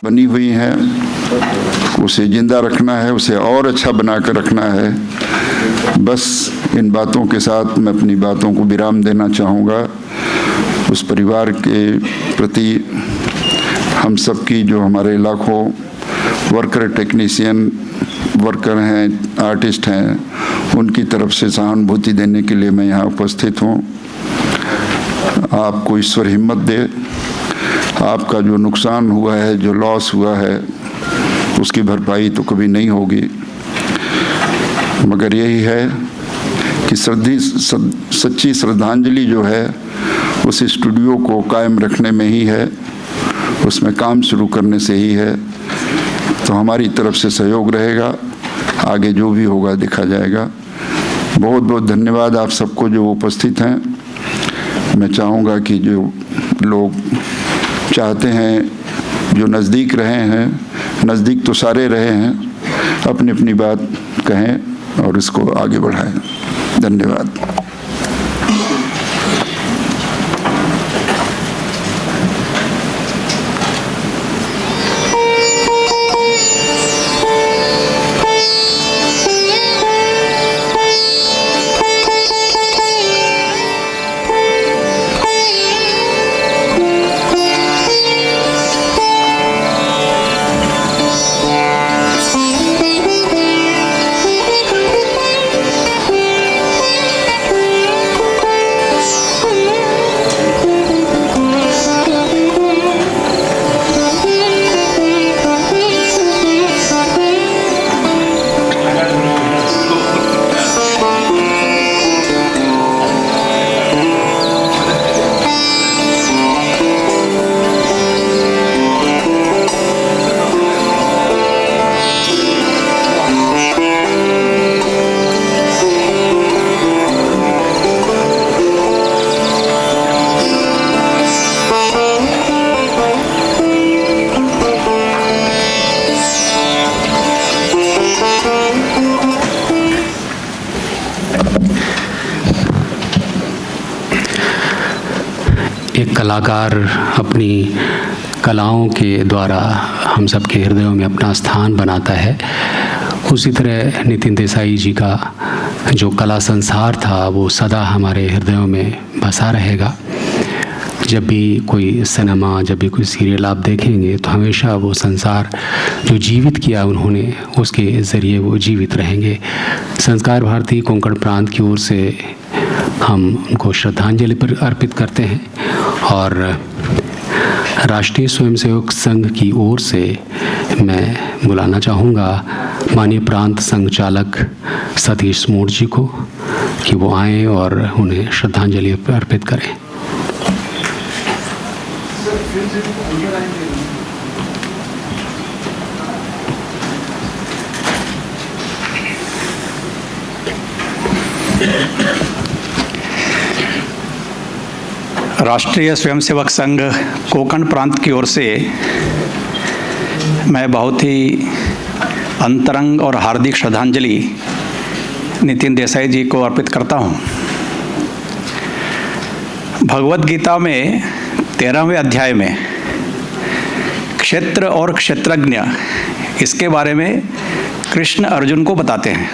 बनी हुई हैं, उसे जिंदा रखना है, उसे और अच्छा बना कर रखना है। बस इन बातों के साथ मैं अपनी बातों को विराम देना चाहूँगा। उस परिवार के प्रति हम सब की, जो हमारे लाखों वर्कर, टेक्नीशियन वर्कर हैं, आर्टिस्ट हैं, उनकी तरफ से सहानुभूति देने के लिए मैं यहाँ उपस्थित हूँ। आपको ईश्वर हिम्मत दे। आपका जो नुकसान हुआ है, जो लॉस हुआ है, उसकी भरपाई तो कभी नहीं होगी, मगर यही है कि सच्ची श्रद्धांजलि जो है उस स्टूडियो को कायम रखने में ही है, उसमें काम शुरू करने से ही है। तो हमारी तरफ से सहयोग रहेगा, आगे जो भी होगा देखा जाएगा। बहुत बहुत धन्यवाद आप सबको जो उपस्थित हैं। मैं चाहूँगा कि जो लोग चाहते हैं, जो नज़दीक रहे हैं, नज़दीक तो सारे रहे हैं, अपनी अपनी बात कहें और इसको आगे बढ़ाएं। धन्यवाद। एक कलाकार अपनी कलाओं के द्वारा हम सब के हृदयों में अपना स्थान बनाता है, उसी तरह नितिन देसाई जी का जो कला संसार था वो सदा हमारे हृदयों में बसा रहेगा। जब भी कोई सिनेमा, जब भी कोई सीरियल आप देखेंगे तो हमेशा वो संसार जो जीवित किया उन्होंने, उसके ज़रिए वो जीवित रहेंगे। संस्कार भारती कोंकण प्रांत की ओर से हम उनको श्रद्धांजलि पर अर्पित करते हैं और राष्ट्रीय स्वयंसेवक संघ की ओर से मैं बुलाना चाहूँगा माननीय प्रांत संघ चालक सतीश मोड़ जी को कि वो आएँ और उन्हें श्रद्धांजलि अर्पित करें। राष्ट्रीय स्वयंसेवक संघ कोंकण प्रांत की ओर से मैं बहुत ही अंतरंग और हार्दिक श्रद्धांजलि नितिन देसाई जी को अर्पित करता हूँ। भगवत गीता में 13वें अध्याय में क्षेत्र और क्षेत्रज्ञ, इसके बारे में कृष्ण अर्जुन को बताते हैं।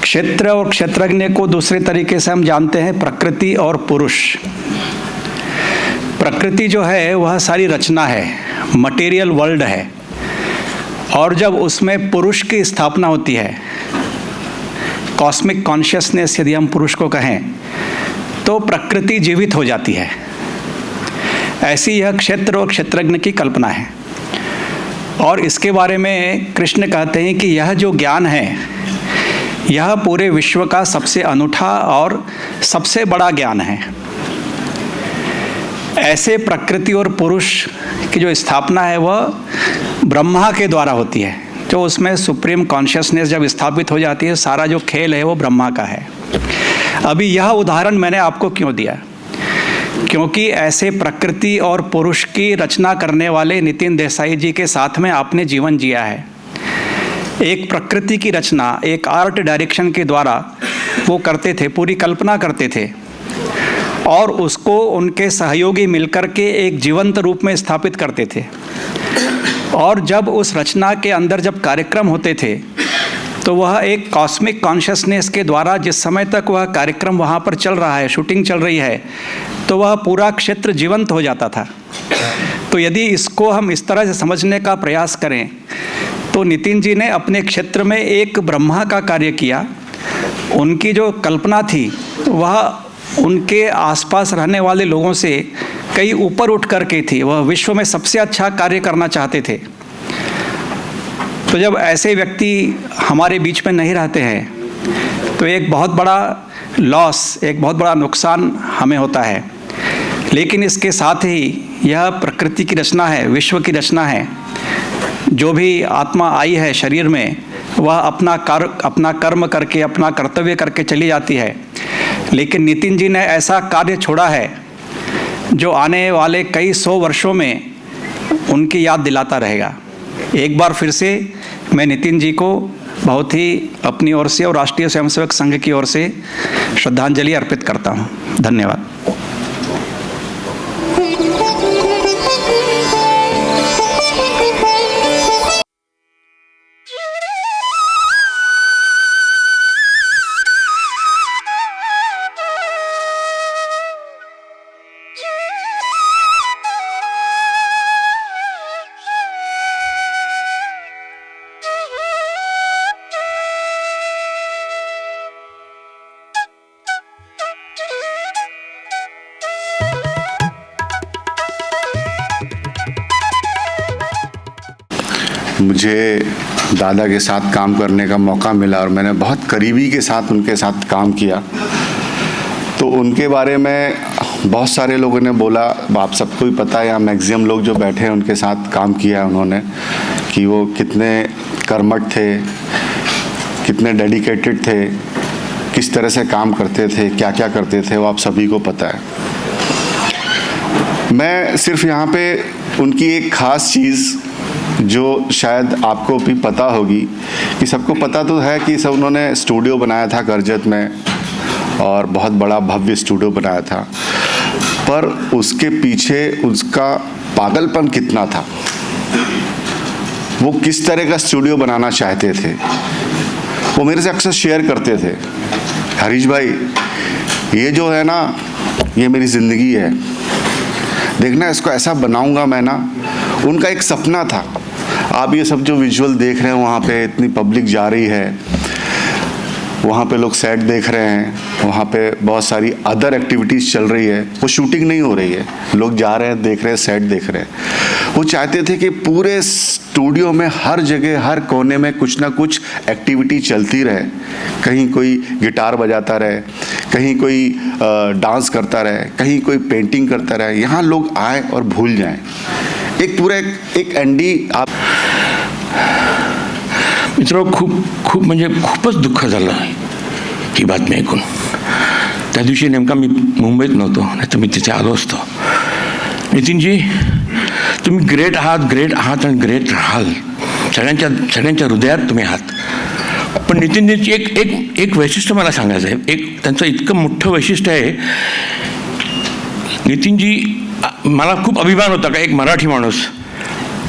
क्षेत्र और क्षेत्रज्ञ को दूसरे तरीके से हम जानते हैं प्रकृति और पुरुष। प्रकृति जो है वह सारी रचना है, मटेरियल वर्ल्ड है, और जब उसमें पुरुष की स्थापना होती है, कॉस्मिक कॉन्शियसनेस यदि हम पुरुष को कहें, तो प्रकृति जीवित हो जाती है। ऐसी यह क्षेत्र और क्षेत्रज्ञ की कल्पना है। और इसके बारे में कृष्ण कहते हैं कि यह जो ज्ञान है यह पूरे विश्व का सबसे अनूठा और सबसे बड़ा ज्ञान है। ऐसे प्रकृति और पुरुष की जो स्थापना है वह ब्रह्मा के द्वारा होती है। जो उसमें सुप्रीम कॉन्शियसनेस जब स्थापित हो जाती है, सारा जो खेल है वो ब्रह्मा का है। अभी यह उदाहरण मैंने आपको क्यों दिया? क्योंकि ऐसे प्रकृति और पुरुष की रचना करने वाले नितिन देसाई जी के साथ में आपने जीवन जिया है। एक प्रकृति की रचना एक आर्ट डायरेक्शन के द्वारा वो करते थे, पूरी कल्पना करते थे। और उसको उनके सहयोगी मिलकर के एक जीवंत रूप में स्थापित करते थे। और जब उस रचना के अंदर जब कार्यक्रम होते थे तो वह एक कॉस्मिक कॉन्शियसनेस के द्वारा, जिस समय तक वह कार्यक्रम वहाँ पर चल रहा है, शूटिंग चल रही है, तो वह पूरा क्षेत्र जीवंत हो जाता था। तो यदि इसको हम इस तरह से समझने का प्रयास करें तो नितिन जी ने अपने क्षेत्र में एक ब्रह्मा का कार्य किया। उनकी जो कल्पना थी वह उनके आसपास रहने वाले लोगों से कई ऊपर उठ करके थी। वह विश्व में सबसे अच्छा कार्य करना चाहते थे। तो जब ऐसे व्यक्ति हमारे बीच में नहीं रहते हैं तो एक बहुत बड़ा लॉस, एक बहुत बड़ा नुकसान हमें होता है। लेकिन इसके साथ ही यह प्रकृति की रचना है, विश्व की रचना है। जो भी आत्मा आई है शरीर में, वह अपना कर्म करके, अपना कर्तव्य करके चली जाती है। लेकिन नितिन जी ने ऐसा कार्य छोड़ा है जो आने वाले कई सौ वर्षों में उनकी याद दिलाता रहेगा। एक बार फिर से मैं नितिन जी को बहुत ही अपनी ओर से और राष्ट्रीय स्वयंसेवक संघ की ओर से श्रद्धांजलि अर्पित करता हूँ। धन्यवाद। मुझे दादा के साथ काम करने का मौका मिला और मैंने बहुत करीबी के साथ उनके साथ काम किया। तो उनके बारे में बहुत सारे लोगों ने बोला, आप सबको ही पता है, यहाँ मैक्सिमम लोग जो बैठे हैं उनके साथ काम किया है उन्होंने, कि वो कितने कर्मठ थे, कितने डेडिकेटेड थे, किस तरह से काम करते थे, क्या क्या करते थे, वो आप सभी को पता है। मैं सिर्फ यहाँ पे उनकी एक ख़ास चीज़ जो शायद आपको भी पता होगी, कि सबको पता तो है कि सब उन्होंने स्टूडियो बनाया था करजत में, और बहुत बड़ा भव्य स्टूडियो बनाया था, पर उसके पीछे उसका पागलपन कितना था, वो किस तरह का स्टूडियो बनाना चाहते थे, वो मेरे से अक्सर शेयर करते थे। हरीश भाई, ये जो है ना, ये मेरी ज़िंदगी है, देखना इसको ऐसा बनाऊंगा मैं ना। उनका एक सपना था। आप ये सब जो विजुअल देख रहे हैं, वहाँ पे इतनी पब्लिक जा रही है, वहाँ पे लोग सेट देख रहे हैं, वहाँ पे बहुत सारी अदर एक्टिविटीज़ चल रही है, वो शूटिंग नहीं हो रही है, लोग जा रहे हैं, देख रहे हैं, सेट देख रहे हैं। वो चाहते थे कि पूरे स्टूडियो में हर जगह, हर कोने में कुछ ना कुछ एक्टिविटी चलती रहे। कहीं कोई गिटार बजाता रहे, कहीं कोई डांस करता रहे, कहीं कोई पेंटिंग करता रहे, यहाँ लोग आए और भूल जाएं। एक पूरा एक एनडी आप मित्रों, खूप म्हणजे खूपच दुःख झालं ही बातमी ऐकून। त्या दिवशी नेमका मी मुंबईत नव्हतो, नाही तर मी तिथे आलो असतो। नितीनजी, तुम्ही ग्रेट आहात आणि ग्रेट राहाल, सगळ्यांच्या हृदयात तुम्ही आहात। पण नितीनजींची एक वैशिष्ट्य मला सांगायचं आहे। एक त्यांचं इतकं मोठं वैशिष्ट्य आहे, नितीनजी, मला खूप अभिमान होता का एक मराठी माणूस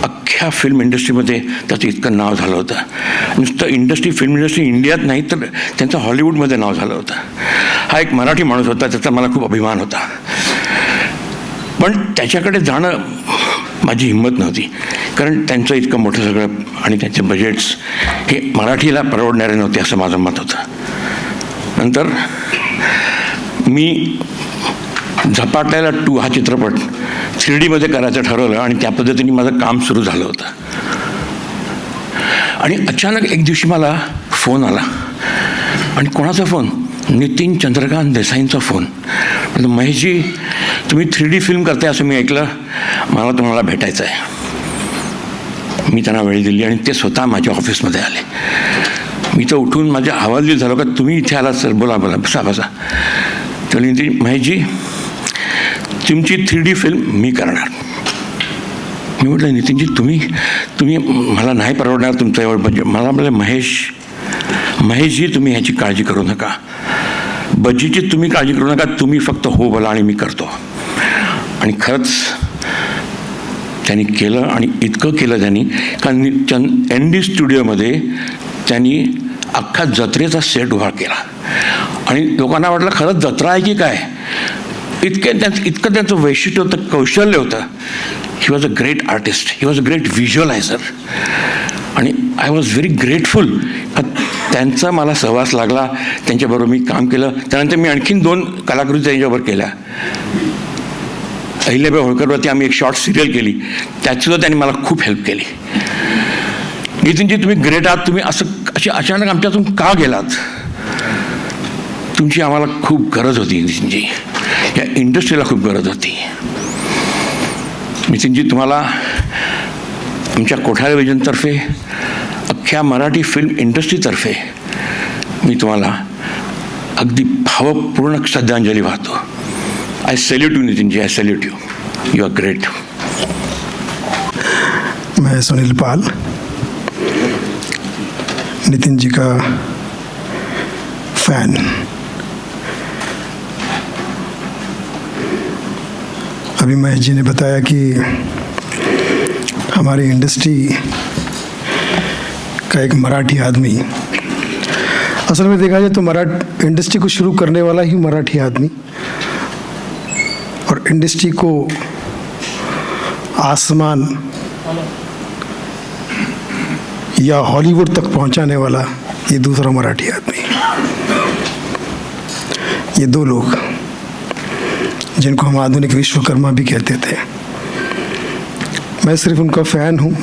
अख्ख्या फिल्म इंडस्ट्रीमध्ये त्याचं इतकं नाव झालं होतं। नुसतं फिल्म इंडस्ट्री इंडियात नाही तर त्यांचं हॉलिवूडमध्ये नाव झालं होतं। हा एक मराठी माणूस होता, त्याचा मला खूप अभिमान होता। पण त्याच्याकडे जाणं माझी हिंमत नव्हती, कारण त्यांचं इतकं मोठं सगळं आणि त्यांचे बजेट्स हे मराठीला परवडणारे नव्हते असं माझं मत होतं। नंतर मी झपाटलेला 2 हा चित्रपट 3D मध्ये करायचं ठरवलं आणि त्या पद्धतीने माझं काम सुरू झालं होतं। आणि अचानक एक दिवशी मला फोन आला, आणि कोणाचा फोन? नितीन चंद्रकांत देसाईंचा फोन। म्हणजे महेशजी, तुम्ही 3D फिल्म करताय असं मी ऐकलं, मला तुम्हाला भेटायचं आहे। मी त्यांना वेळ दिली आणि ते स्वतः माझ्या ऑफिसमध्ये आले। मी तर उठून माझ्या आवाज झालो का तुम्ही इथे आलात सर, बोला बसा। तर नितीन, महेशजी, तुमची 3D फिल्म मी करणार। मी म्हटलं, नितीनजी, तुम्ही मला नाही परवडणार तुमचं एवढं बजेट। मला म्हटलं, महेशजी, तुम्ही ह्याची काळजी करू नका, बजेटची तुम्ही काळजी करू नका, तुम्ही फक्त हो बोला आणि मी करतो. आणि खरंच त्यांनी केलं आणि इतकं केलं त्यांनी, कारण ND स्टुडिओमध्ये त्यांनी अख्खा जत्रेचा सेट उभा केला आणि लोकांना वाटलं खरंच जत्रा आहे की काय. इतकं त्यांचं वैशिष्ट्य होतं, कौशल्य होतं. He was a great artist, he was a great visualizer. आणि आय वॉज व्हेरी ग्रेटफुल. त्यांचा मला सहवास लागला, त्यांच्याबरोबर मी काम केलं. त्यानंतर मी आणखीन 2 कलाकृती त्यांच्याबरोबर केल्या. अहिल्याबाई होळकरवरती आम्ही एक शॉर्ट सिरियल केली, त्यातसुद्धा त्यांनी मला खूप हेल्प केली. नितीनजी तुम्ही ग्रेट आहात, तुम्ही अशी अचानक आमच्यातून का गेलात? तुमची आम्हाला खूप गरज होती नितीनजी, या इंडस्ट्रीला खूप गरज होती. नितीनजी तुम्हाला आमच्या कोठारे विजनतर्फे, अख्ख्या मराठी फिल्म इंडस्ट्रीतर्फे मी तुम्हाला अगदी भावपूर्ण श्रद्धांजली वाहतो. I salute you Nitin ji, I salute you. You are great. मैं सुनील पाल, नितिन जी का फैन. अभी महेश जी ने बताया कि हमारी इंडस्ट्री का एक मराठी आदमी, असल में देखा जाए तो मराठी इंडस्ट्री को शुरू करने वाला ही मराठी आदमी, और इंडस्ट्री को आसमान या हॉलीवुड तक पहुंचाने वाला ये दूसरा मराठी आदमी. ये 2 लोग जिनको हम आधुनिक विश्वकर्मा भी कहते थे. मैं सिर्फ उनका फ़ैन हूँ.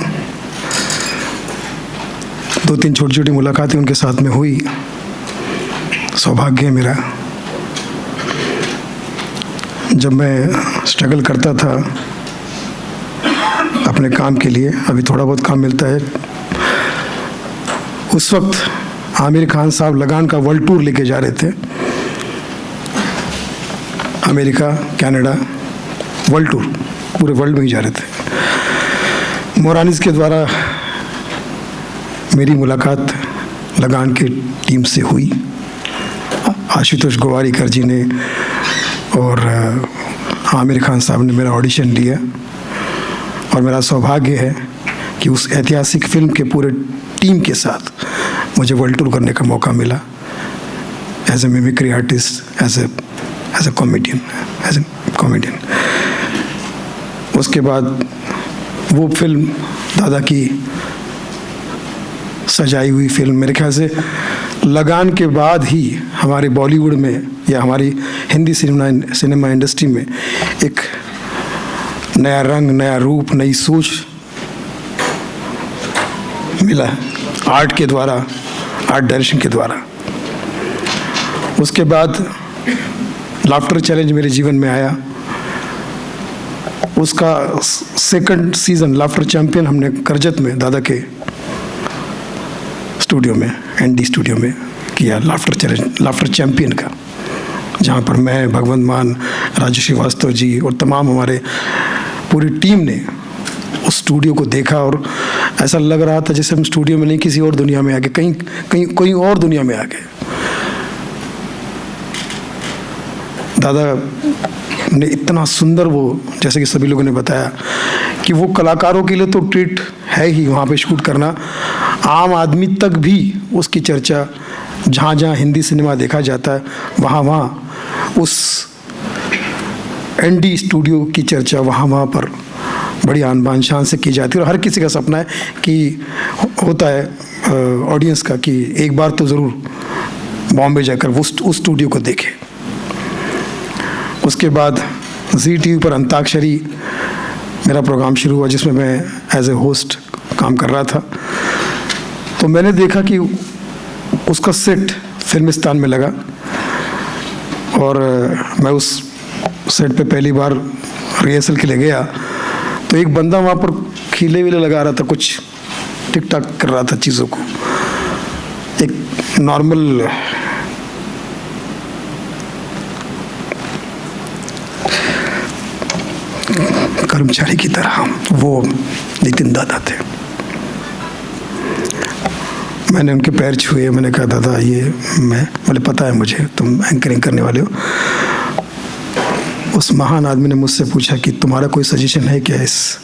2-3 छोटी छोटी मुलाकातें उनके साथ में हुई. सौभाग्य है मेरा. जब मैं स्ट्रगल करता था अपने काम के लिए, अभी थोड़ा बहुत काम मिलता है, उस वक्त आमिर खान साहब लगान का वर्ल्ड टूर लेके जा रहे थे. अमेरिका, कनाडा, वर्ल्ड टूर पूरे वर्ल्ड में ही जा रहे थे. मोरानिस के द्वारा मेरी मुलाकात लगान की टीम से हुई. आशुतोष गोवारीकर जी ने और आमिर खान साहब ने मेरा ऑडिशन लिया, और मेरा सौभाग्य है कि उस ऐतिहासिक फिल्म के पूरे टीम के साथ मुझे वर्ल्ड टूर करने का मौका मिला, as a mimicry artist, as a comedian. उसके बाद वो फिल्म दादा की सजाई हुई फिल्म, मेरे ख्याल से लगान के बाद ही हमारे बॉलीवुड में या हमारी हिंदी सिनेमा इंडस्ट्री में एक नया रंग, नया रूप, नई सोच मिला आर्ट के द्वारा, आर्ट डायरेक्शन के द्वारा. उसके बाद लाफ्टर चैलेंज मेरे जीवन में आया. उसका 2nd सीज़न लाफ्टर चैंपियन हमने करजत में दादा के स्टूडियो में, ND स्टूडियो में किया. लाफ्टर चैलेंज, लाफ्टर चैंपियन का, जहाँ पर मैं, भगवंत मान, राजू श्रीवास्तव जी और तमाम हमारे पूरी टीम ने उस स्टूडियो को देखा, और ऐसा लग रहा था जैसे हम स्टूडियो में नहीं, किसी और दुनिया में आ गए, कहीं कोई और दुनिया में आ गए. दादा ने इतना सुंदर, वो जैसे कि सभी लोगों ने बताया कि वो कलाकारों के लिए तो ट्रीट है ही वहाँ पे शूट करना. आम आदमी तक भी उसकी चर्चा, जहाँ जहाँ हिंदी सिनेमा देखा जाता है वहाँ उस ND स्टूडियो की चर्चा वहाँ पर बड़ी आन बान शान से की जाती है. और हर किसी का सपना है कि होता है ऑडियंस का कि एक बार तो ज़रूर बॉम्बे जाकर वो उस स्टूडियो को देखे. उसके बाद ZTV पर अंताक्षरी मेरा प्रोग्राम शुरू हुआ, जिसमें मैं एज ए होस्ट काम कर रहा था. तो मैंने देखा कि उसका सेट फिल्मिस्तान में लगा, और मैं उस सेट पे पहली बार रिहर्सल के लिए गया, तो एक बंदा वहाँ पर खीले वीले लगा रहा था, कुछ टिक टाक कर रहा था चीज़ों को. एक नॉर्मल कर्मचारी की तरह वो नितिन दादा थे. मैंने उनके पैर छुए, मैंने कहा दादा ये मैं, बोले पता है मुझे तुम एंकरिंग करने वाले हो। उस महान आदमी ने मुझसे पूछा कि तुम्हारा कोई सजेशन है क्या इस।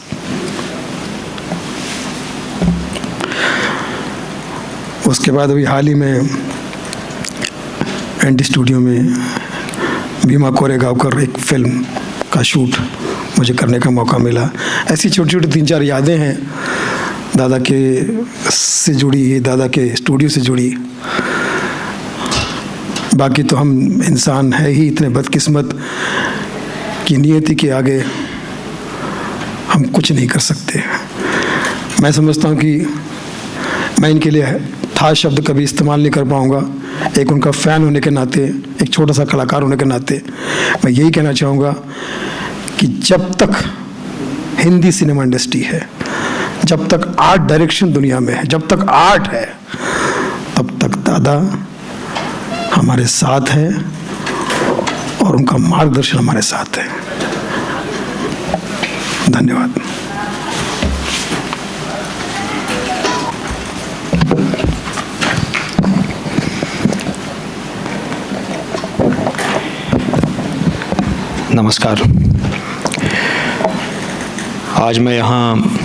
उसके बाद अभी हाल ही में एनडी स्टूडियो में भीमा कोरेगांवकर एक फिल्म का शूट मुझे करने का मौका मिला। ऐसी छोटी छोटी 3-4 यादें हैं दादा के से जुड़ी, दादा के स्टूडियो से जुड़ी। बाकी तो हम इंसान है ही इतने बदकिस्मत कि नियति के आगे हम कुछ नहीं कर सकते। मैं समझता हूँ कि मैं इनके लिए था शब्द कभी इस्तेमाल नहीं कर पाऊँगा। एक उनका फ़ैन होने के नाते, एक छोटा सा कलाकार होने के नाते मैं यही कहना चाहूँगा कि जब तक हिंदी सिनेमा इंडस्ट्री है, जब तक आर्ट डायरेक्शन दुनिया में है, जब तक आर्ट है, तब तक दादा हमारे साथ है और उनका मार्गदर्शन हमारे साथ है। धन्यवाद। नमस्कार। आज मैं यहाँ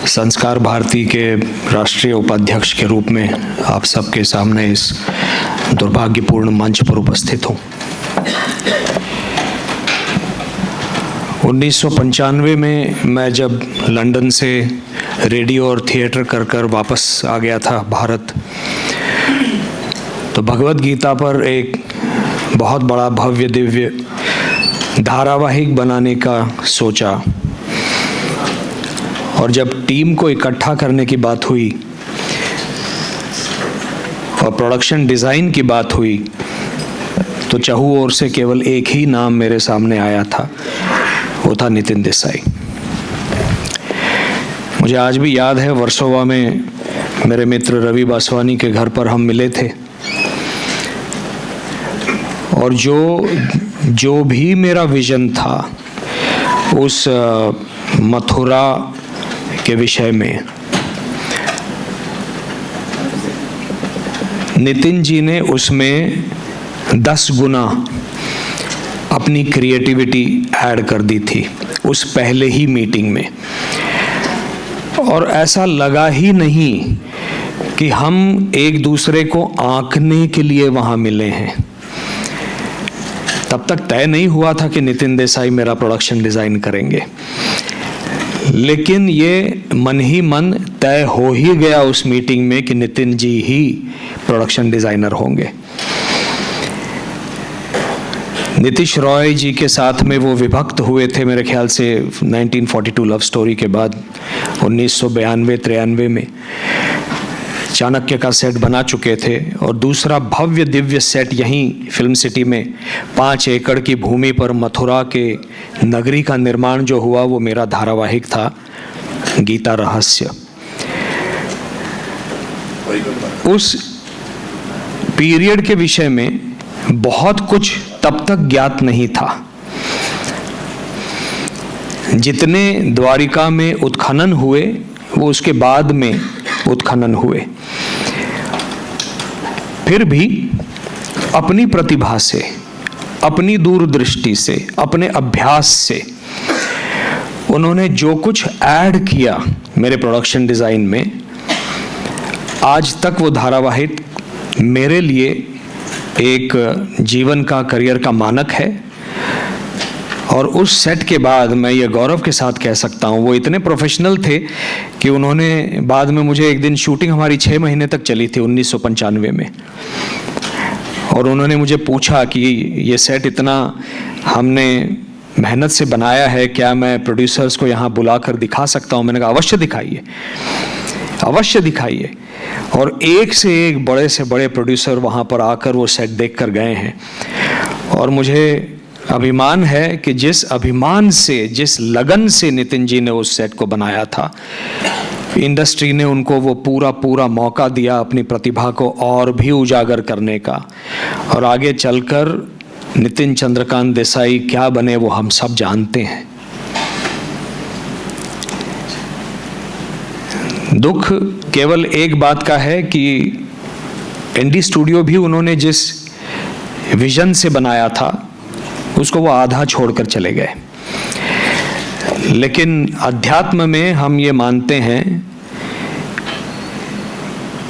संस्कार भारती के राष्ट्रीय उपाध्यक्ष के रूप में आप सबके सामने इस दुर्भाग्यपूर्ण मंच पर उपस्थित हूँ। 1995 में मैं जब लंदन से रेडियो और थिएटर कर वापस आ गया था भारत, तो भगवद गीता पर एक बहुत बड़ा भव्य दिव्य धारावाहिक बनाने का सोचा। और जब टीम को इकट्ठा करने की बात हुई और प्रोडक्शन डिज़ाइन की बात हुई, तो चाहू ओर से केवल एक ही नाम मेरे सामने आया था, वो था नितिन देसाई। मुझे आज भी याद है, वर्सोवा में मेरे मित्र रवि बासवानी के घर पर हम मिले थे, और जो भी मेरा विजन था उस मथुरा के विषय में, नितिन जी ने उसमें 10 गुना अपनी क्रिएटिविटी ऐड कर दी थी उस पहले ही मीटिंग में। और ऐसा लगा ही नहीं कि हम एक दूसरे को आंकने के लिए वहां मिले हैं। तब तक तय नहीं हुआ था कि नितिन देसाई मेरा प्रोडक्शन डिज़ाइन करेंगे, लेकिन ये मन ही मन तय हो ही गया उस मीटिंग में कि नितिन जी ही प्रोडक्शन डिज़ाइनर होंगे। नीतीश रॉय जी के साथ में वो विभक्त हुए थे मेरे ख्याल से 1942 लव स्टोरी के बाद। 1992-93 में चाणक्य का सेट बना चुके थे, और दूसरा भव्य दिव्य सेट यहीं फिल्म सिटी में 5 एकड़ की भूमि पर मथुरा के नगरी का निर्माण जो हुआ, वो मेरा धारावाहिक था गीता रहस्य। उस पीरियड के विषय में बहुत कुछ तब तक ज्ञात नहीं था। जितने द्वारिका में उत्खनन हुए वो उसके बाद में उत्खनन हुए। फिर भी अपनी प्रतिभा से, अपनी दूरदृष्टि से, अपने अभ्यास से उन्होंने जो कुछ ऐड किया मेरे प्रोडक्शन डिज़ाइन में, आज तक वो धारावाहिक मेरे लिए एक जीवन का, करियर का मानक है। और उस सेट के बाद मैं ये गौरव के साथ कह सकता हूँ, वो इतने प्रोफेशनल थे कि उन्होंने बाद में मुझे एक दिन, शूटिंग हमारी 6 महीने तक चली थी 1995 में, और उन्होंने मुझे पूछा कि ये सेट इतना हमने मेहनत से बनाया है, क्या मैं प्रोड्यूसर्स को यहाँ बुलाकर दिखा सकता हूँ? मैंने कहा अवश्य दिखाइए, अवश्य दिखाइए। और एक से एक बड़े से बड़े प्रोड्यूसर वहाँ पर आकर वो सेट देख कर गए हैं। और मुझे अभिमान है कि जिस अभिमान से, जिस लगन से नितिन जी ने उस सेट को बनाया था, इंडस्ट्री ने उनको वो पूरा मौका दिया अपनी प्रतिभा को और भी उजागर करने का। और आगे चलकर नितिन चंद्रकांत देसाई क्या बने वो हम सब जानते हैं। दुख केवल एक बात का है कि एनडी स्टूडियो भी उन्होंने जिस विजन से बनाया था उसको वो आधा छोड़कर चले गए। लेकिन अध्यात्म में हम ये मानते हैं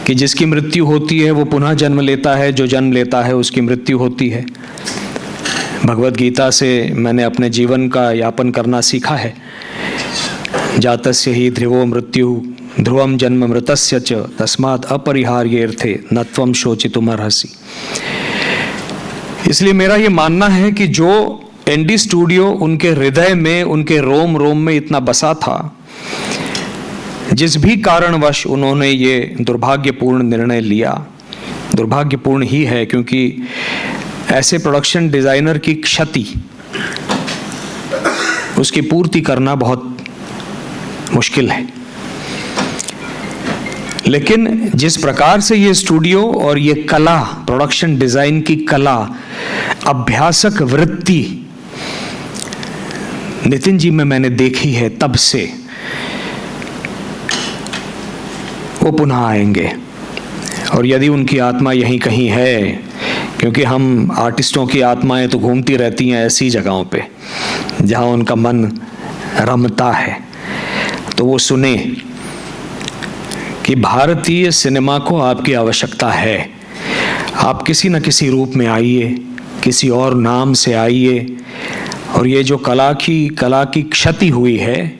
कि जिसकी मृत्यु होती है वो पुनः जन्म लेता है, जो जन्म लेता है उसकी मृत्यु होती है। भगवत गीता से मैंने अपने जीवन का यापन करना सीखा है। जातस्य ही ध्रुवो मृत्यु ध्रुवम जन्म मृतस्य च तस्मात् अपरिहार्येऽर्थे न त्वं शोचितुमर्हसि। इसलिए मेरा ये मानना है कि जो एनडी स्टूडियो उनके हृदय में, उनके रोम रोम में इतना बसा था, जिस भी कारणवश उन्होंने ये दुर्भाग्यपूर्ण निर्णय लिया, दुर्भाग्यपूर्ण ही है क्योंकि ऐसे प्रोडक्शन डिजाइनर की क्षति, उसकी पूर्ति करना बहुत मुश्किल है। लेकिन जिस प्रकार से ये स्टूडियो और ये कला, प्रोडक्शन डिजाइन की कला, अभ्यासक वृत्ति नितिन जी में मैंने देखी है, तब से वो पुनः आएंगे। और यदि उनकी आत्मा यहीं कहीं है, क्योंकि हम आर्टिस्टों की आत्माएं तो घूमती रहती हैं ऐसी जगहों पे जहां उनका मन रमता है, तो वो सुने कि भारतीय सिनेमा को आपकी आवश्यकता है। आप किसी न किसी रूप में आइए, किसी और नाम से आइए, और ये जो कला की क्षति हुई है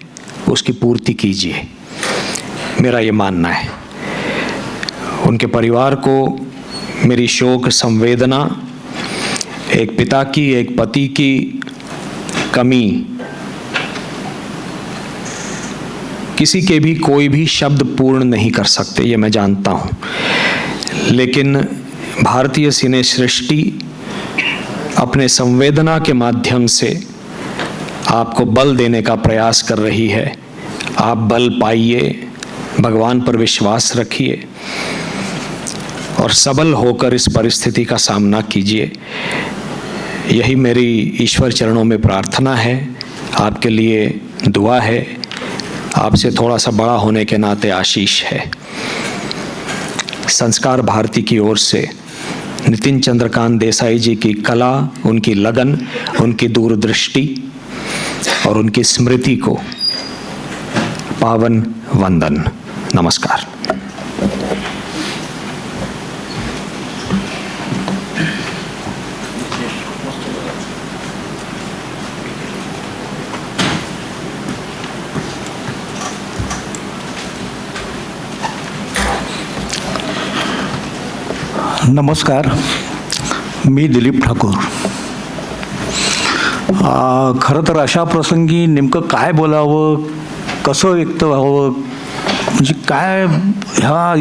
उसकी पूर्ति कीजिए। मेरा ये मानना है। उनके परिवार को मेरी शोक संवेदना, एक पिता की, एक पति की कमी किसी के भी कोई भी शब्द पूर्ण नहीं कर सकते, ये मैं जानता हूँ। लेकिन भारतीय सिने सृष्टि अपने संवेदना के माध्यम से आपको बल देने का प्रयास कर रही है। आप बल पाइए, भगवान पर विश्वास रखिए और सबल होकर इस परिस्थिति का सामना कीजिए। यही मेरी ईश्वर चरणों में प्रार्थना है, आपके लिए दुआ है, आपसे थोड़ा सा बड़ा होने के नाते आशीष है। संस्कार भारती की ओर से नितिन चंद्रकांत देसाई जी की कला, उनकी लगन, उनकी दूरदृष्टि और उनकी स्मृति को पावन वंदन। नमस्कार। नमस्कार, मी दिलीप ठाकूर. खरं तर अशा प्रसंगी नेमकं काय बोलावं, कसं व्यक्त व्हावं, म्हणजे काय ह्या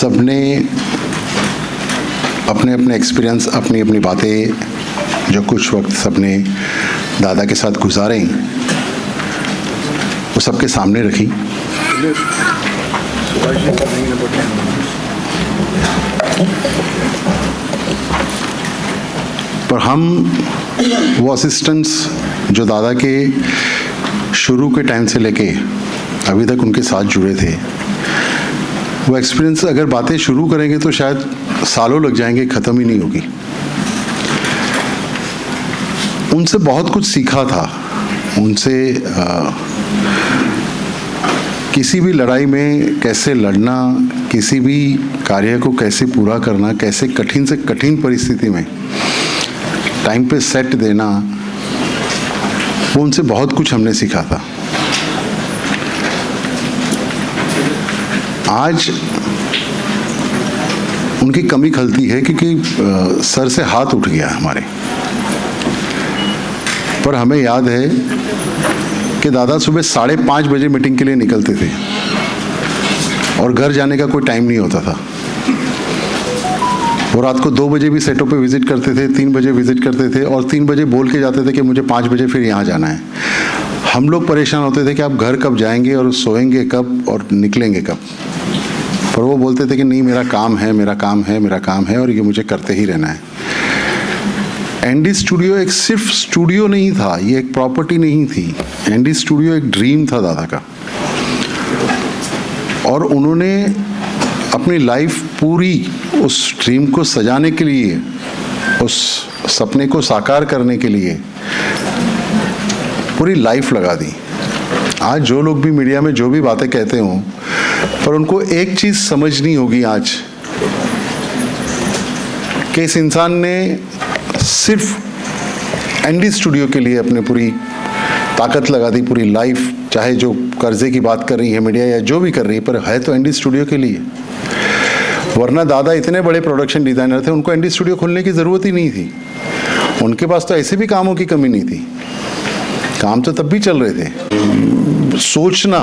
सबने अपने अपने एक्सपीरियंस, अपनी अपनी बातें जो कुछ वक्त सबने दादा के साथ गुजारे वो सबके सामने रखी। पर हम वो असिस्टेंट्स जो दादा के शुरू के टाइम से लेके अभी तक उनके साथ जुड़े थे, वो एक्सपीरियंस अगर बातें शुरू करेंगे तो शायद सालों लग जाएंगे, ख़त्म ही नहीं होगी। उनसे बहुत कुछ सीखा था। उनसे किसी भी लड़ाई में कैसे लड़ना, किसी भी कार्य को कैसे पूरा करना, कैसे कठिन से कठिन परिस्थिति में टाइम पे सेट देना, वो उनसे बहुत कुछ हमने सीखा था। आज उनकी कमी खलती है क्योंकि सर से हाथ उठ गया हमारे। पर हमें याद है कि दादा सुबह 5:30 बजे मीटिंग के लिए निकलते थे और घर जाने का कोई टाइम नहीं होता था। वो रात को 2 बजे भी सेटों पे विजिट करते थे, 3 बजे विजिट करते थे और 3 बजे बोल के जाते थे कि मुझे 5 बजे फिर यहाँ जाना है। हम लोग परेशान होते थे कि आप घर कब जाएंगे और सोएंगे कब और निकलेंगे कब। पर वो बोलते थे कि नहीं, मेरा काम है, मेरा काम है, मेरा काम है और ये मुझे करते ही रहना है। एनडी स्टूडियो एक सिर्फ स्टूडियो नहीं था, ये एक प्रॉपर्टी नहीं थी। एनडी स्टूडियो एक ड्रीम था दादा का और उन्होंने अपनी लाइफ पूरी उस ड्रीम को सजाने के लिए, उस सपने को साकार करने के लिए पूरी लाइफ लगा दी। आज जो लोग भी मीडिया में जो भी बातें कहते हों, पर उनको एक चीज़ समझनी होगी आज कि इस इंसान ने सिर्फ एनडी स्टूडियो के लिए अपने पूरी ताकत लगा दी, पूरी लाइफ। चाहे जो कर्जे की बात कर रही है मीडिया या जो भी कर रही है, पर है तो एनडी स्टूडियो के लिए। वरना दादा इतने बड़े प्रोडक्शन डिज़ाइनर थे, उनको एनडी स्टूडियो खोलने की ज़रूरत ही नहीं थी। उनके पास तो ऐसे भी कामों की कमी नहीं थी, काम तो तब भी चल रहे थे। सोचना,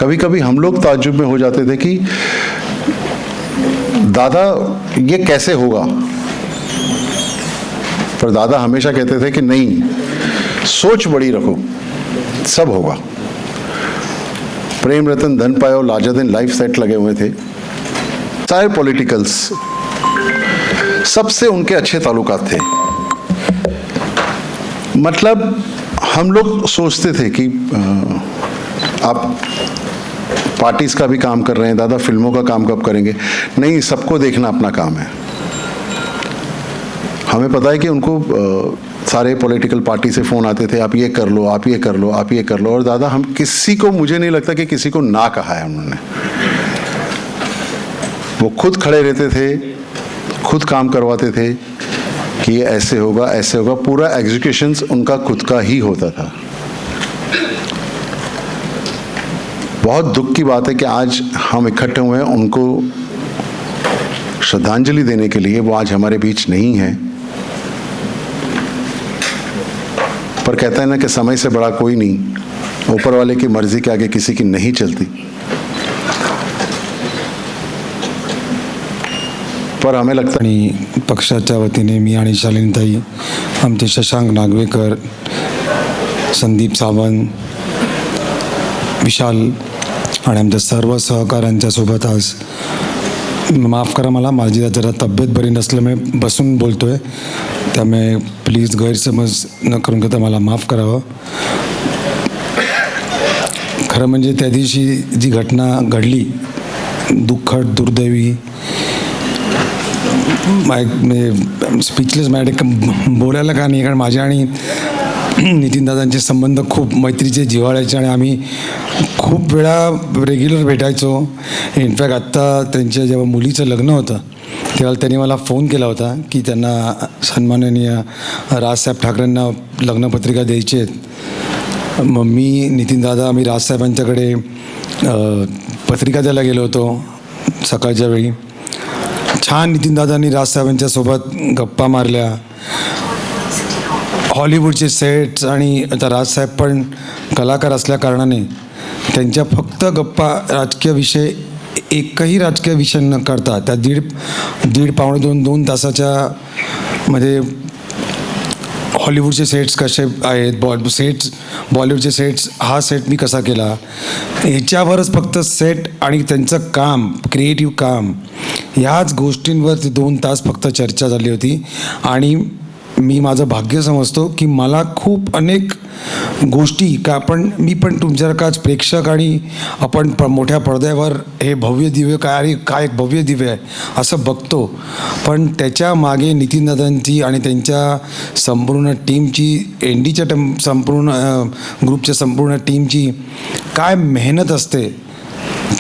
कभी कभी हम लोग ताज्जुब में हो जाते थे कि दादा ये कैसे होगा, पर दादा हमेशा कहते थे कि नहीं, सोच बड़ी रखो, सब होगा। प्रेम रतन धन पायो लार्जर देन लाइफ सेट लगे हुए थे। सारे पॉलिटिकल्स, सबसे उनके अच्छे ताल्लुकात थे। मतलब हम लोग सोचते थे कि आप पार्टीज का भी काम कर रहे हैं, दादा फिल्मों का काम कब करेंगे? नहीं, सबको देखना अपना काम है। हमें पता है कि उनको सारे पॉलिटिकल पार्टी से फ़ोन आते थे, आप ये कर लो, आप ये कर लो, आप ये कर लो। और दादा हम किसी को, मुझे नहीं लगता कि किसी को ना कहा है उन्होंने। वो खुद खड़े रहते थे, खुद काम करवाते थे कि ये ऐसे होगा, ऐसे होगा। पूरा एग्जीक्यूशंस उनका खुद का ही होता था। बहुत दुख की बात है कि आज हम इकट्ठे हुए हैं उनको श्रद्धांजलि देने के लिए। वो आज हमारे बीच नहीं है, पर कहता है ना कि समय से बड़ा कोई नहीं, ऊपर वाले की मर्जी के आगे किसी की नहीं चलती। पर हमें लगता आणि पक्षाच्या वतीने मी आणि शालिनीताई, आमचे शशांक नागवेकर, संदीप सावंत, विशाल आणि आमच्या सर्व सहकाऱ्यांच्या सोबत आज, माफ़ करा मला, माझी जरा तब्येत बरी नसल्यामुळे बसून बोलतोय, त्यामुळे प्लीज गैरसमज न करून घेता मला माफ़ करावं। खरं म्हणजे त्या दिवशी जी घटना घडली, दुःखद, दुर्दैवी, स्पीचलेस मॅडम बोलायला का नाही, कारण माझ्या आणि नितीनदादांचे संबंध खूप मैत्रीचे, जिव्हाळ्याचे आणि आम्ही खूप वेळा रेग्युलर भेटायचो। इनफॅक्ट आत्ता त्यांच्या जेव्हा मुलीचं लग्न होतं तेव्हा त्यांनी मला फोन केला होता की त्यांना सन्माननीय राजसाहेब ठाकरेंना लग्नपत्रिका द्यायची आहेत। मग मी, नितीनदादा, आम्ही राजसाहेबांच्याकडे पत्रिका द्यायला गेलो होतो सकाळच्या वेळी। छान नितीनदादांनी राजसाहेबांच्या सोबत गप्पा मारल्या, हॉलिवूडचे सेट्स, आणि आता राजसाहेब पण कलाकार असल्या कारणाने त्यांच्या फक्त गप्पा राजकीय विषय एकही राजकीय विषय न करता त्या दीड पावणे 2 तासाच्या मध्ये हॉलिवूडचे सेट्स कसे आहेत, बॉलिवूडचे सेट्स, हा सेट मी कसा केला, ह्याच्यावरच फक्त सेट आणि त्यांचं काम, क्रिएटिव्ह काम, ह्याच गोष्टींवर 2 तास फक्त चर्चा झाली होती. आणि मी माझं भाग्य समजतो की मला खूप अनेक गोष्टी मी पण तुमच्यासारखाच प्रेक्षक आणि आपण मोठ्या पडद्यावर हे भव्य दिव्य काय एक भव्य दिव्य आहे असं बघतो, पण त्याच्या मागे नितीनदादांची आणि त्यांच्या संपूर्ण टीमची, एनडीच्या संपूर्ण ग्रुपच्या संपूर्ण टीमची काय मेहनत असते,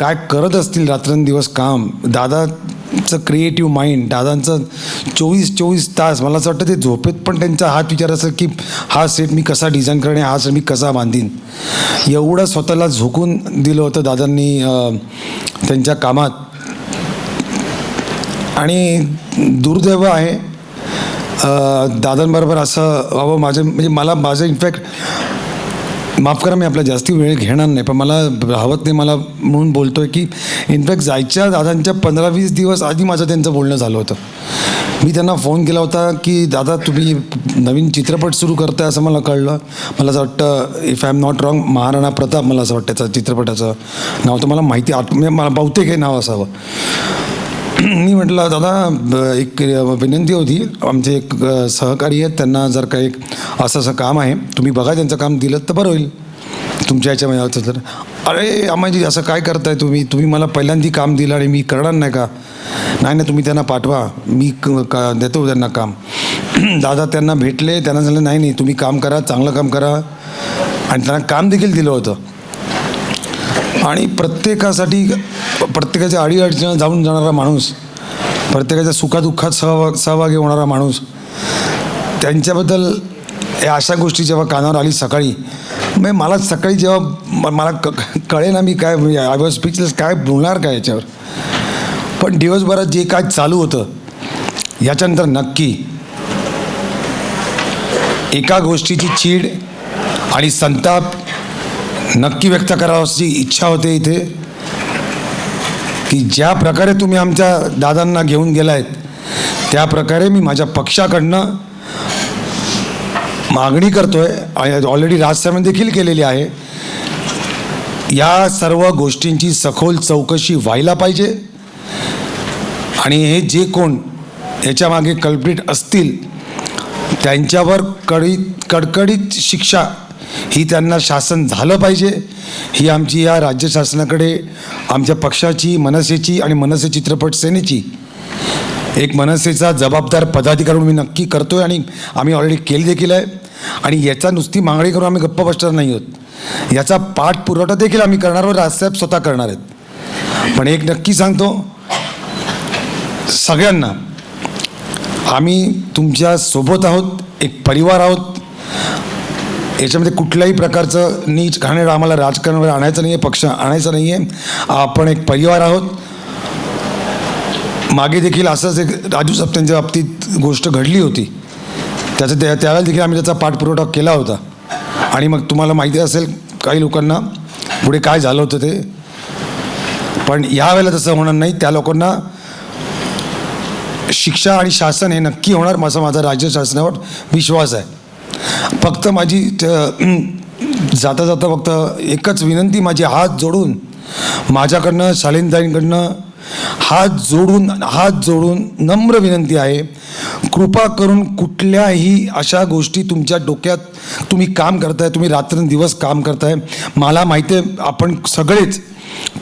काय करत असतील रात्रंदिवस काम. दादाचं क्रिएटिव्ह माइंड, दादांचं 24 तास, मला असं वाटतं ते झोपेत पण त्यांचा हात विचार असं की हा सेट मी कसा डिझाईन करणे, हा सेट मी कसा बांधीन, एवढं स्वतःला झोकून दिलं होतं दादांनी त्यांच्या कामात. आणि दुर्दैव आहे दादांबरोबर असं व्हावं. माझं इनफॅक्ट माफ करा, मी आपला जास्ती वेळ घेणार नाही, पण मला राहवत नाही मला म्हणून बोलतो आहे की इनफॅक्ट जायच्या दादांच्या 15-20 दिवस आधी माझं त्यांचं बोलणं झालं होतं. मी त्यांना फोन केला होता की दादा तुम्ही नवीन चित्रपट सुरू करताय असं मला कळलं. मला असं वाटतं, if I am not wrong, Maharana Pratap मला असं वाटतं त्याचं चित्रपटाचं नाव, तर मला माहिती मला बहुतेक हे नाव असावं. मी म्हटलं दादा एक विनंती होती, आमचे एक सहकारी आहेत, त्यांना जर का एक असं काम आहे, तुम्ही बघा त्यांचं काम दिलं तर बरं होईल तुमच्या ह्याच्यामध्ये. तर अरे आम्हाजी असं काय करताय तुम्ही मला पहिल्यांदा काम दिलं आणि मी करणार नाही का? नाही तुम्ही त्यांना पाठवा, मी देतो त्यांना काम. दादा त्यांना भेटले, त्यांना झालं नाही तुम्ही काम करा, चांगलं काम करा, आणि त्यांना काम देखील दिलं होतं. आणि प्रत्येकाच्या अडीअडचणीत जाऊन जाणारा माणूस, प्रत्येकाच्या सुखादुःखात सहभागी होणारा माणूस, त्यांच्याबद्दल अशा गोष्टी जेव्हा कानावर आली सकाळी, मला सकाळी जेव्हा मला कळे ना, मी काय आय वॉज स्पीचलेस, काय बोलणार काय याच्यावर. पण दिवसभरात जे काय चालू होतं याच्यानंतर नक्की एका गोष्टीची चीड आणि संताप नक्की व्यक्त करावाची इच्छा होते इथे, की ज्या प्रकारे तुम्ही आमच्या दादांना घेऊन गेलायत त्या प्रकारे मी माझ्या पक्षाकडनं मागणी करतोय, ऑलरेडी राजसाहेबांनी देखील केलेली आहे, या सर्व गोष्टींची सखोल चौकशी व्हायला पाहिजे. आणि हे जे कोण याच्या मागे कल्प्रिट असतील त्यांच्यावर कडकडीत शिक्षा ही त्यांना शासन झालं पाहिजे. ही आमची या राज्य शासनाकडे, आमच्या पक्षाची, मनसेची आणि मनसे चित्रपट सेनेची एक मनसेचा जबाबदार पदाधिकारी मी नक्की करतोय, आणि आम्ही ऑलरेडी केली देखील आहे. आणि याचा नुसती मागणी करून आम्ही गप्प बसणार नाही आहोत, याचा पाठपुरवठा देखील आम्ही करणार आहोत, राजसाहेब स्वतः करणार आहेत. पण एक नक्की सांगतो सगळ्यांना, आम्ही तुमच्या सोबत आहोत, एक परिवार आहोत. याच्यामध्ये कुठल्याही प्रकारचं नीच घाणेरडं आम्हाला राजकारणावर आणायचं नाही आहे, पक्ष आणायचं नाही आहे. आपण एक परिवार आहोत. मागे देखील असंच एक राजू सप्त्यांच्या बाबतीत गोष्ट घडली होती, त्यावेळेला देखील आम्ही त्याचा पाठपुरवठा केला होता. आणि मग तुम्हाला माहिती असेल काही लोकांना पुढे काय झालं होतं ते. पण यावेळेला तसं होणार नाही, त्या लोकांना शिक्षा आणि शासन हे नक्की होणार, माझा राज्य शासनावर विश्वास आहे. फक्त माझी जाता फक्त एकच विनंती, माझी हात जोडून माझ्याकडनं, शालीनताईंकडनं हात जोडून नम्र विनंती आहे, कृपा करून कुठल्याही अशा गोष्टी तुमच्या डोक्यात, तुम्ही काम करताय, तुम्ही रात्रंदिवस काम करताय. मला माहिती आहे आपण सगळेच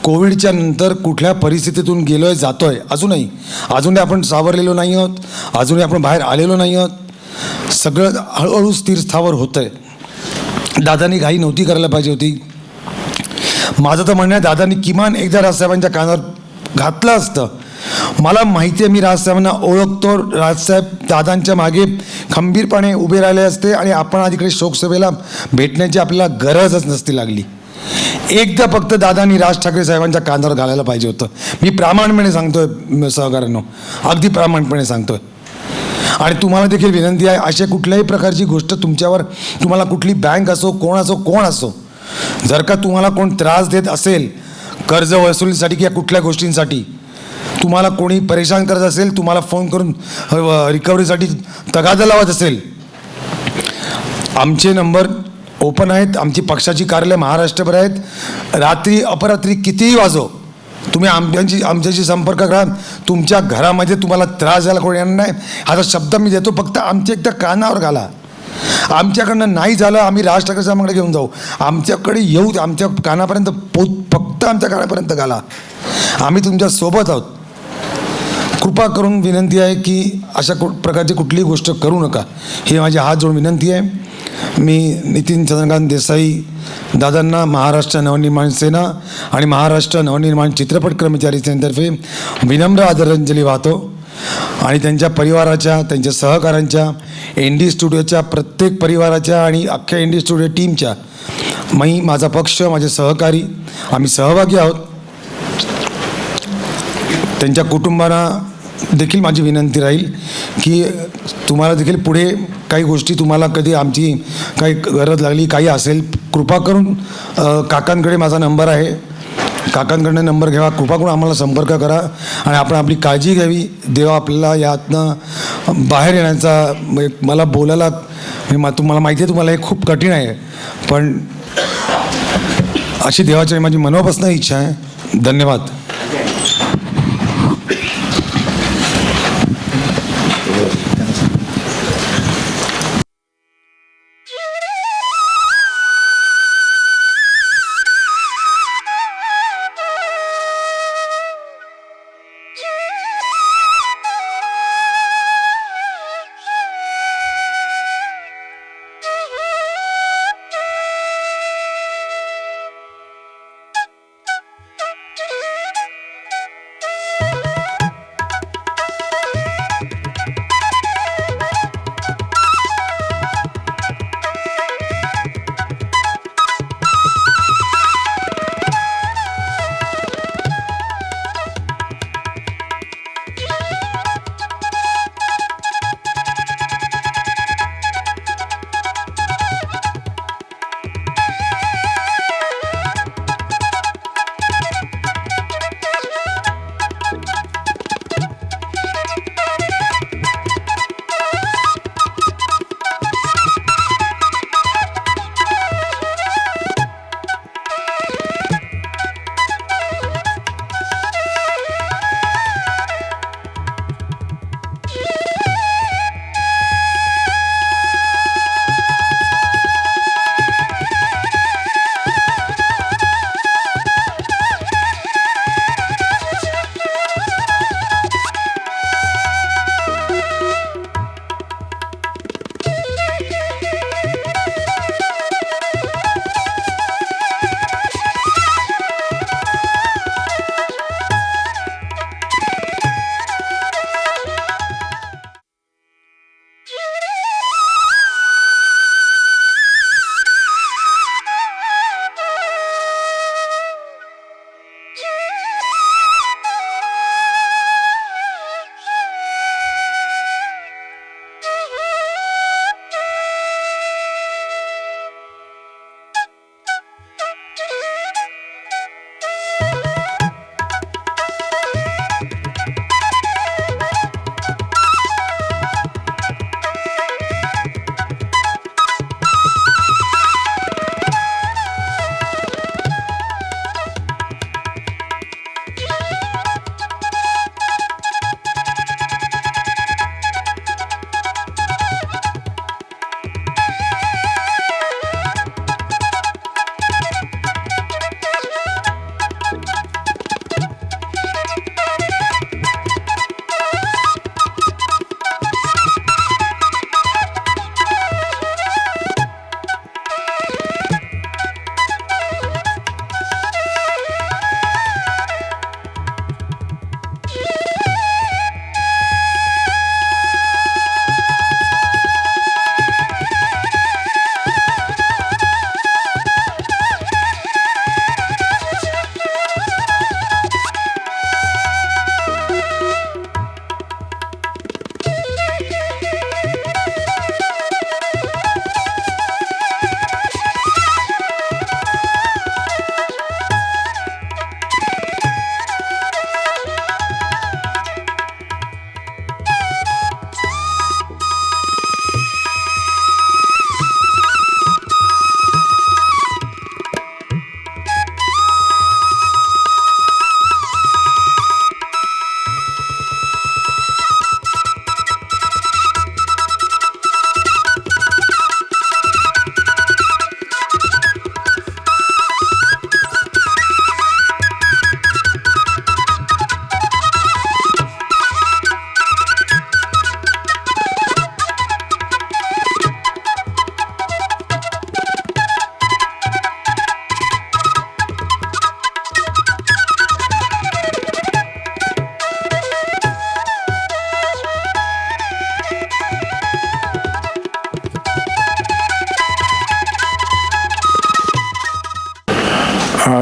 कोविडच्या नंतर कुठल्या परिस्थितीतून गेलोय, जातोय, अजूनही आपण सावरलेलो नाही आहोत, अजूनही आपण बाहेर आलेलो नाही आहोत. सगळं हळूहळू स्थिर स्थावर होतं आहे. दादांनी घाई नव्हती करायला पाहिजे होती. माझं तर म्हणणं आहे दादांनी किमान एकदा राजसाहेबांच्या कानावर घातलं असतं. मला माहिती आहे, मी राजसाहेबांना ओळखतो, राजसाहेब दादांच्या मागे खंबीरपणे उभे राहिले असते आणि आपण आज इकडे शोकसभेला भेटण्याची आपल्याला गरजच नसती लागली. एकदा फक्त दादांनी राज ठाकरे साहेबांच्या कानावर घालायला पाहिजे होतं. मी प्रामाणिकपणे सांगतोय सहकाऱ्यांनो, अगदी प्रामाणिकपणे सांगतोय. आणि तुम्हाला देखील विनंती आहे, अशा कुठल्याही प्रकारची गोष्ट तुमच्यावर, तुम्हाला कुठली बँक असो, कोण असो, जर का तुम्हाला कोण त्रास देत असेल, कर्ज वसुलीसाठी किंवा कुठल्या गोष्टींसाठी तुम्हाला कोणी परेशान करत असेल, तुम्हाला फोन करून रिकव्हरीसाठी तगादा लावत असेल, आमचे नंबर ओपन आहेत. आमची पक्षाची कार्यालय महाराष्ट्रभर आहेत. रात्री अपरात्री कितीही वाजो तुम्ही आमच्याशी संपर्क करा. तुमच्या घरामध्ये तुम्हाला त्रास झाला कोणी येणार नाही हा शब्द मी देतो. फक्त आमच्या एकदा कानावर घाला. आमच्याकडनं नाही झालं आम्ही राज ठाकरे साहेबांकडे घेऊन जाऊ. आमच्याकडे येऊ, आमच्या कानापर्यंत फक्त आमच्या कानापर्यंत घाला. आम्ही तुमच्या सोबत आहोत. कृपा करून विनंती आहे की अशा प्रकारची कुठलीही गोष्ट करू नका. ही माझी हात जोडून विनंती आहे. मी नितीन चंद्रकांत देसाई दादांना महाराष्ट्र नवनिर्माण सेना आणि महाराष्ट्र नवनिर्माण चित्रपट कर्मचारी सेनेतर्फे विनम्र आदरांजली वाहतो आणि त्यांच्या परिवाराच्या, त्यांच्या सहकाऱ्यांच्या, एन.डी. स्टुडिओच्या प्रत्येक परिवाराच्या आणि अख्ख्या एन.डी. स्टुडिओ टीमच्या, मी, माझा पक्ष, माझे सहकारी, आम्ही सहभागी आहोत. त्यांच्या कुटुंबांना देखील माझी विनंती राहील की तुम्हाला देखील पुढे काही गोष्टी तुम्हाला कधी आमची काही गरज लागली काही असेल, कृपा करून काकांकडे माझा नंबर आहे, काकांकडनं नंबर घ्यावा. कृपा करून आम्हाला संपर्क करा आणि आपण आपली काळजी घ्यावी. देव आपल्याला यातनं बाहेर येण्याचा, मला बोलायला तुम्हाला माहिती आहे तुम्हाला हे खूप कठीण आहे, पण अशी देवाची माझी मनापासून इच्छा आहे. धन्यवाद.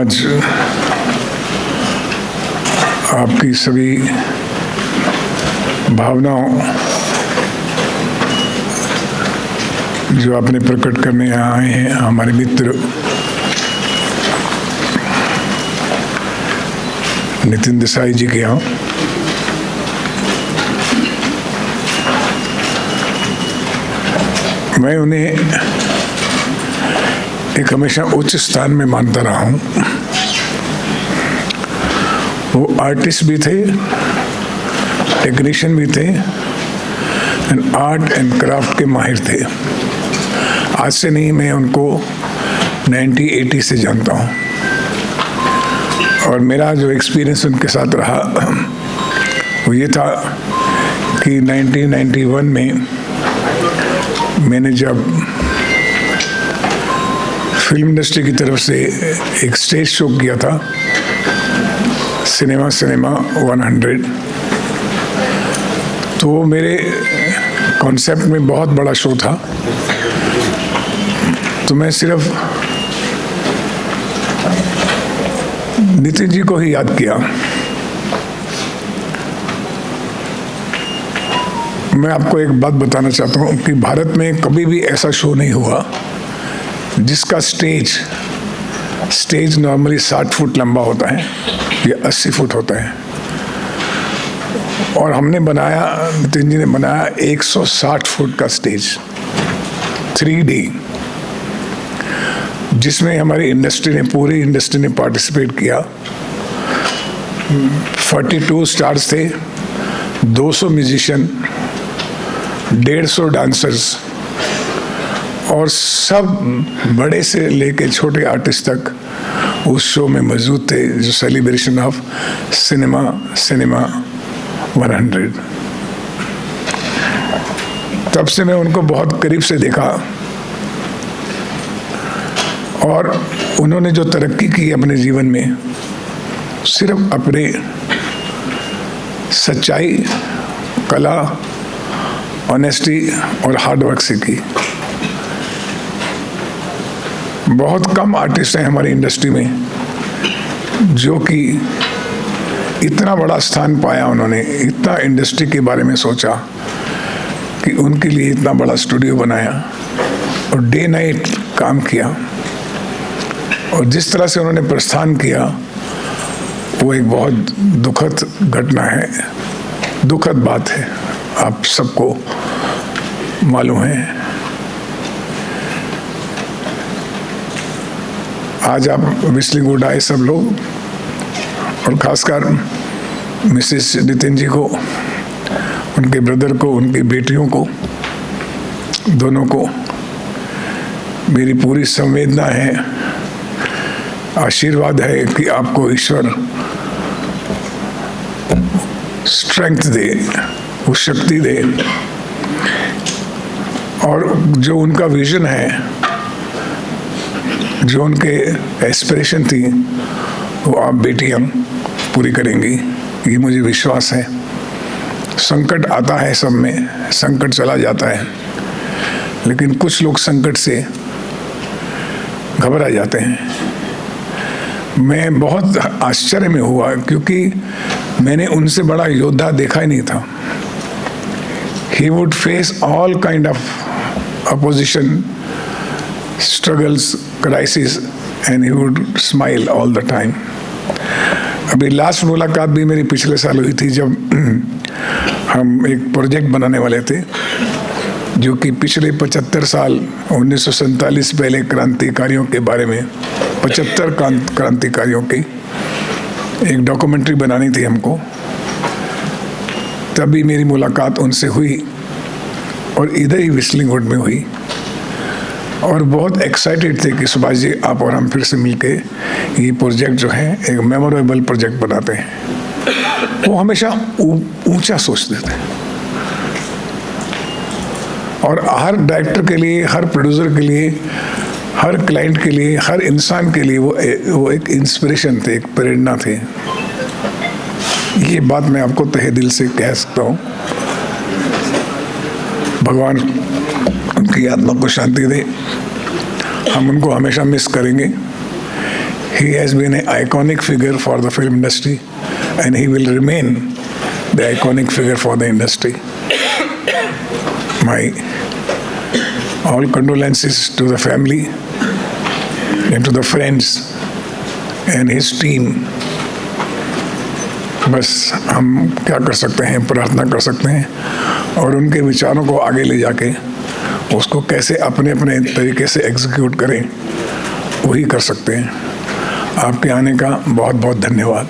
आज आपकी सभी भावनाओं जो आपने प्रकट करने आए हैं हमारे मित्र नितिन देसाई जी के यहाँ, मैं उन्हें एक हमेशा उच्च स्थान में मानता रहा हूँ। वो आर्टिस्ट भी थे, टेक्नीशियन भी थे, एंड आर्ट एंड क्राफ्ट के माहिर थे। आज से नहीं, मैं उनको 1980 से जानता हूँ और मेरा जो एक्सपीरियंस उनके साथ रहा वो ये था कि 1991 में मैंने जब फिल्म इंडस्ट्री की तरफ से एक स्टेज शो किया था, सिनेमा 100, तो वो मेरे कॉन्सेप्ट में बहुत बड़ा शो था। तो मैं सिर्फ नितिन जी को ही याद किया। मैं आपको एक बात बताना चाहता हूँ कि भारत में कभी भी ऐसा शो नहीं हुआ जिसका स्टेज नॉर्मली 60 फुट लंबा होता है या 80 फुट होता है, और हमने बनाया, नितिन जी ने बनाया 160 फुट का स्टेज 3D, जिसमें हमारी इंडस्ट्री ने, पूरी इंडस्ट्री ने पार्टिसिपेट किया। 42 स्टार्स थे, 200 म्यूजिशियन, 150 डांसर्स, और सब बड़े से लेके छोटे आर्टिस्ट तक उस शो में मौजूद थे, जो सेलिब्रेशन ऑफ सिनेमा 100। तब से मैं उनको बहुत करीब से देखा और उन्होंने जो तरक्की की अपने जीवन में, सिर्फ अपने सच्चाई, कला, ऑनेस्टी और हार्डवर्क से की। बहुत कम आर्टिस्ट हैं हमारी इंडस्ट्री में जो कि इतना बड़ा स्थान पाया, उन्होंने इतना इंडस्ट्री के बारे में सोचा कि उनके लिए इतना बड़ा स्टूडियो बनाया और डे नाइट काम किया, और जिस तरह से उन्होंने प्रस्थान किया वो एक बहुत दुखद घटना है, दुखद बात है, आप सबको मालूम है। आज आप विस्लिंग आए सब लोग, और खासकर मिसेस नितिन जी को, उनके ब्रदर को, उनकी बेटियों को, दोनों को मेरी पूरी संवेदना है, आशीर्वाद है कि आपको ईश्वर स्ट्रेंथ दे, वो शक्ति दे, और जो उनका विजन है, जो उनके एस्पिरेशन थी, वो आप बेटियां पूरी करेंगी, ये मुझे विश्वास है। संकट आता है सब में, संकट चला जाता है, लेकिन कुछ लोग संकट से घबरा जाते हैं। मैं बहुत आश्चर्य में हुआ क्योंकि मैंने उनसे बड़ा योद्धा देखा ही नहीं था। He would face all kind of opposition, struggles, crisis, and he would smile all the time. अभी लास्ट मुलाकात भी मेरी पिछले साल हुई थी, जब हम एक प्रोजेक्ट बनाने वाले थे जो कि पिछले 75 साल 1947 पहले क्रांतिकारियों के बारे में, 75 क्रांतिकारियों की एक डॉक्यूमेंट्री बनानी थी हमको। तभी मेरी मुलाकात उनसे हुई और इधर ही विस्लिंग वुड में हुई, और बहुत एक्साइटेड थे कि सुभाष जी आप और हम फिर से मिलके ये प्रोजेक्ट जो है एक मेमोरेबल प्रोजेक्ट बनाते हैं। वो हमेशा ऊंचा सोचते थे, और हर डायरेक्टर के लिए, हर प्रोड्यूसर के लिए, हर क्लाइंट के लिए, हर इंसान के लिए वो एक इंस्पिरेशन थे, एक प्रेरणा थे। ये बात मैं आपको तहे दिल से कह सकता हूँ। भगवान उनकी आत्मा को शांति दे, हम उनको हमेशा मिस करेंगे। He has been an iconic figure for the film industry, and he will remain the iconic figure for the industry. My all condolences to the family and to the friends and his team. बस हम क्या कर सकते हैं, प्रार्थना कर सकते हैं और उनके विचारों को आगे ले जाके उसको कैसे अपने अपने तरीके से एग्जीक्यूट करें वही कर सकते हैं। आपके आने का बहुत बहुत धन्यवाद।